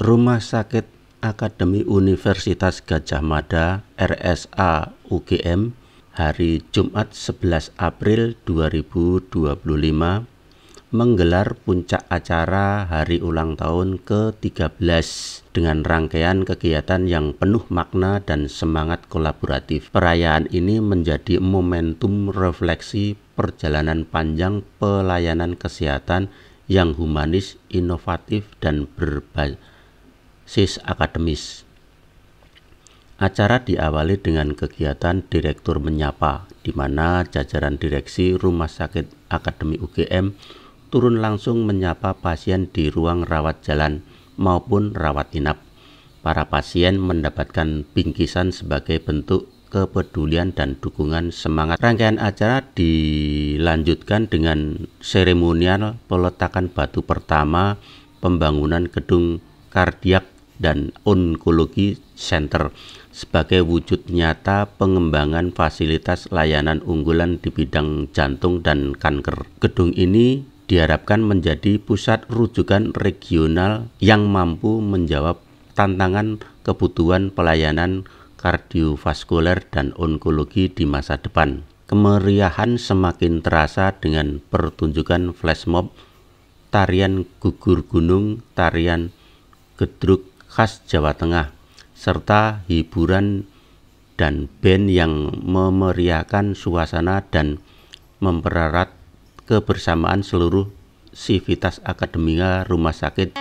Rumah Sakit Akademi Universitas Gadjah Mada (RSA UGM) hari Jumat 11 April 2025 menggelar puncak acara hari ulang tahun ke-13 dengan rangkaian kegiatan yang penuh makna dan semangat kolaboratif. Perayaan ini menjadi momentum refleksi perjalanan panjang pelayanan kesehatan yang humanis, inovatif, dan berbasis akademis. Acara diawali dengan kegiatan Direktur Menyapa, di mana jajaran direksi Rumah Sakit Akademi UGM turun langsung menyapa pasien di ruang rawat jalan maupun rawat inap. Para pasien mendapatkan bingkisan sebagai bentuk kepedulian dan dukungan semangat. Rangkaian acara dilanjutkan dengan seremonial peletakan batu pertama pembangunan gedung kardiak dan onkologi center sebagai wujud nyata pengembangan fasilitas layanan unggulan di bidang jantung dan kanker. Gedung ini diharapkan menjadi pusat rujukan regional yang mampu menjawab tantangan kebutuhan pelayanan kardiovaskuler dan onkologi di masa depan. Kemeriahan semakin terasa dengan pertunjukan flash mob, tarian gugur gunung, tarian gedruk khas Jawa Tengah, serta hiburan dan band yang memeriahkan suasana dan mempererat kebersamaan seluruh sivitas akademika rumah sakit.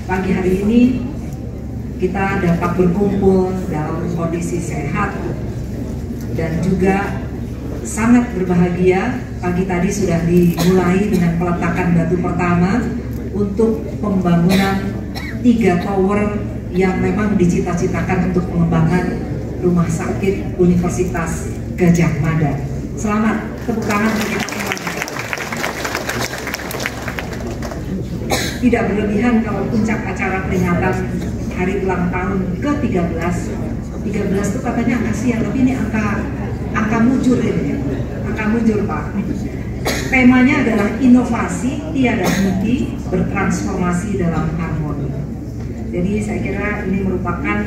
Pagi hari ini kita dapat berkumpul dalam kondisi sehat dan juga sangat berbahagia. Pagi tadi sudah dimulai dengan peletakan batu pertama untuk pembangunan 3 tower yang memang dicita-citakan untuk pengembangan Rumah Sakit Universitas Gadjah Mada. Selamat, tepuk tangan untuk kita semua. Tidak berlebihan kalau puncak acara peringatan hari ulang tahun ke-13. 13 itu katanya angka sial, tapi ini angka mujur ini, angka mujur Pak. Temanya adalah inovasi tiada henti bertransformasi dalam harmoni. Jadi saya kira ini merupakan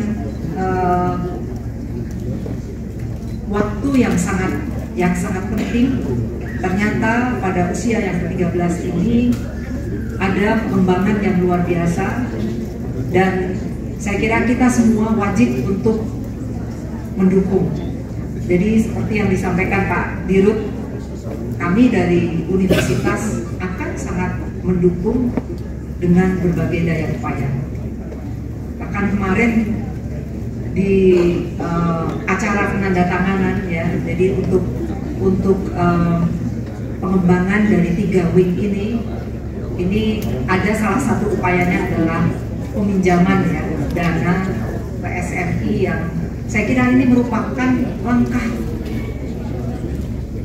waktu yang sangat penting. Ternyata pada usia yang ke-13 ini ada pengembangan yang luar biasa, dan saya kira kita semua wajib untuk mendukung. Jadi seperti yang disampaikan Pak Dirut, kami dari universitas akan sangat mendukung dengan berbagai daya upaya. Bahkan kemarin di acara penandatanganan ya, jadi untuk pengembangan dari 3 wing ini ada salah satu upayanya adalah peminjaman ya dana PSMI yang saya kira ini merupakan langkah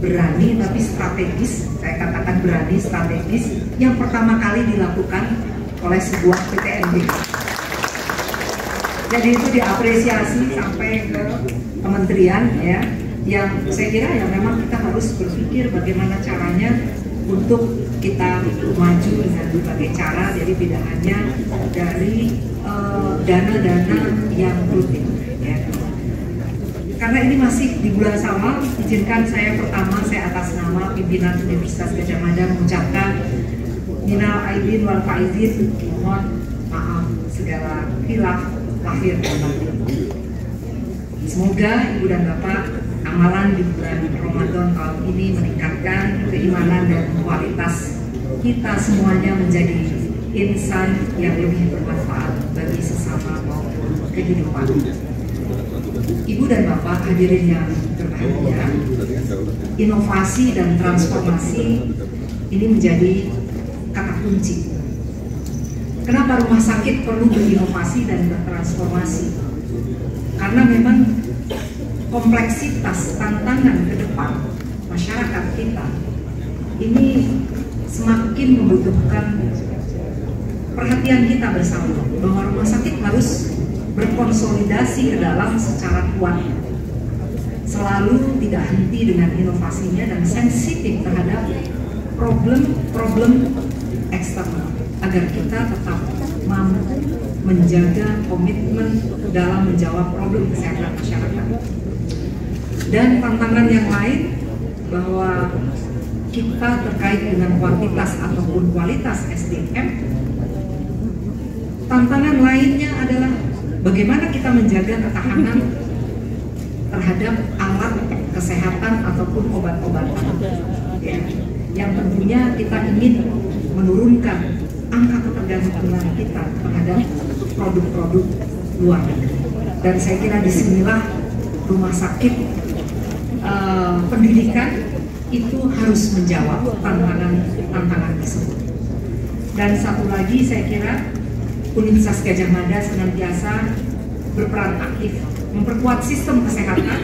berani tapi strategis. Saya katakan berani strategis yang pertama kali dilakukan oleh sebuah PTNB. Jadi itu diapresiasi sampai ke kementerian ya, yang saya kira ya memang kita harus berpikir bagaimana caranya untuk kita maju dengan berbagai cara. Jadi tidak hanya dari dana-dana yang rutin ya. Karena ini masih di bulan Syawal, izinkan saya pertama atas nama pimpinan Universitas Gadjah Mada mengucapkan minal aidin wal faizin, mohon maaf segala khilaf lahir dan batin. Semoga Ibu dan Bapak amalan di bulan Ramadan tahun ini meningkatkan keimanan dan kualitas kita semuanya menjadi insan yang lebih bermanfaat bagi sesama maupun kehidupan. Ibu dan Bapak hadirin yang berbahagia, inovasi dan transformasi ini menjadi kata kunci. Kenapa rumah sakit perlu berinovasi dan bertransformasi? Karena memang kompleksitas tantangan ke depan masyarakat kita ini semakin membutuhkan perhatian kita bersama, bahwa rumah sakit harus berkonsolidasi ke dalam secara kuat, selalu tidak henti dengan inovasinya dan sensitif terhadap problem-problem eksternal, agar kita tetap mampu menjaga komitmen dalam menjawab problem kesehatan masyarakat. Dan tantangan yang lain bahwa kita terkait dengan kuantitas ataupun kualitas SDM, tantangan lainnya adalah bagaimana kita menjaga ketahanan terhadap alat kesehatan ataupun obat-obatan, ya, yang tentunya kita ingin menurunkan angka ketergantungan kita terhadap produk-produk luar negeri. Dan saya kira disinilah rumah sakit pendidikan itu harus menjawab tantangan tersebut. Dan satu lagi saya kira Universitas Gadjah Mada senantiasa berperan aktif memperkuat sistem kesehatan,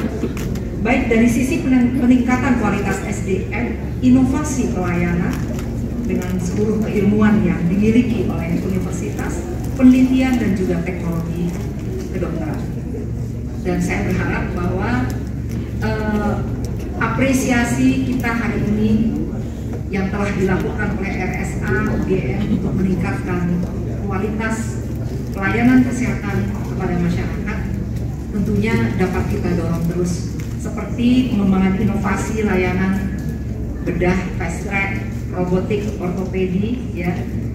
baik dari sisi peningkatan kualitas SDM, inovasi pelayanan dengan seluruh keilmuan yang dimiliki oleh universitas, penelitian dan juga teknologi kedokteran. Dan saya berharap bahwa apresiasi kita hari ini yang telah dilakukan oleh RSA UGM untuk meningkatkan kualitas pelayanan kesehatan kepada masyarakat tentunya dapat kita dorong terus, seperti pengembangan inovasi layanan bedah fast track, robotik ortopedi, ya,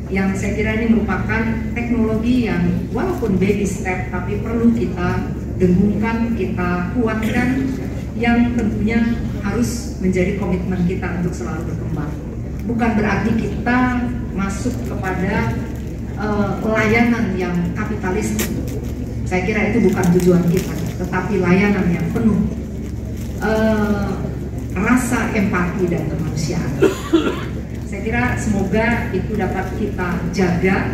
yang saya kira ini merupakan teknologi yang walaupun baby step tapi perlu kita dengungkan, kita kuatkan, yang tentunya harus menjadi komitmen kita untuk selalu berkembang. Bukan berarti kita masuk kepada pelayanan yang kapitalis. Saya kira itu bukan tujuan kita, tetapi layanan yang penuh rasa empati dan kemanusiaan. Saya kira semoga itu dapat kita jaga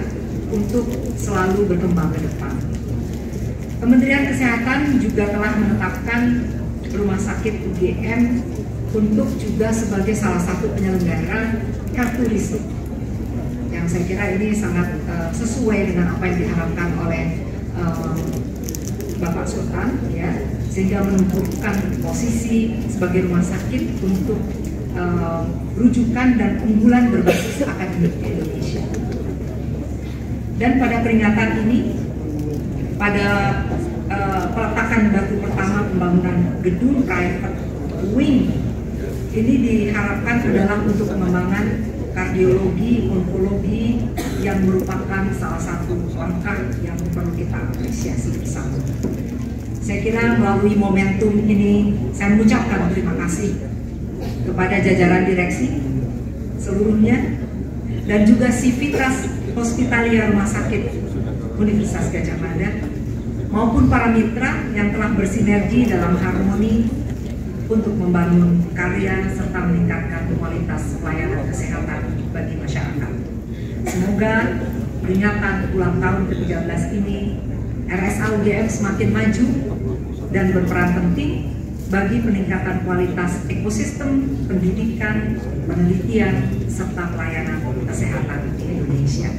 untuk selalu berkembang ke depan. Kementerian Kesehatan juga telah menetapkan Rumah Sakit UGM untuk juga sebagai salah satu penyelenggara kartu listrik, yang saya kira ini sangat sesuai dengan apa yang diharapkan oleh Bapak Sultan, ya, sehingga menentukan posisi sebagai rumah sakit untuk rujukan dan unggulan berbasis akademik di Indonesia. Dan pada peringatan ini, pada peletakan batu pertama pembangunan gedung private wing ini diharapkan adalah untuk pengembangan kardiologi, onkologi yang merupakan salah satu langkah yang perlu kita apresiasi bersama. Saya kira melalui momentum ini saya mengucapkan terima kasih kepada jajaran direksi seluruhnya dan juga Sivitas Hospitalia Rumah Sakit Universitas Gadjah Mada maupun para mitra yang telah bersinergi dalam harmoni untuk membangun karya serta meningkatkan kualitas pelayanan kesehatan bagi masyarakat. Semoga peringatan ulang tahun ke-13 ini RSA UGM semakin maju dan berperan penting bagi peningkatan kualitas ekosistem pendidikan, penelitian, serta pelayanan kesehatan di Indonesia.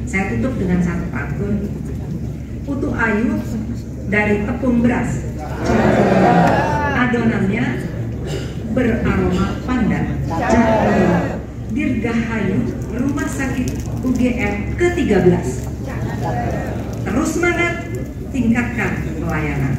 Saya tutup dengan satu pantun. Putu ayu dari tepung beras, adonannya beraroma pandan. Dirgahayu Rumah Sakit UGM ke-13. Terus semangat, tingkatkan pelayanan.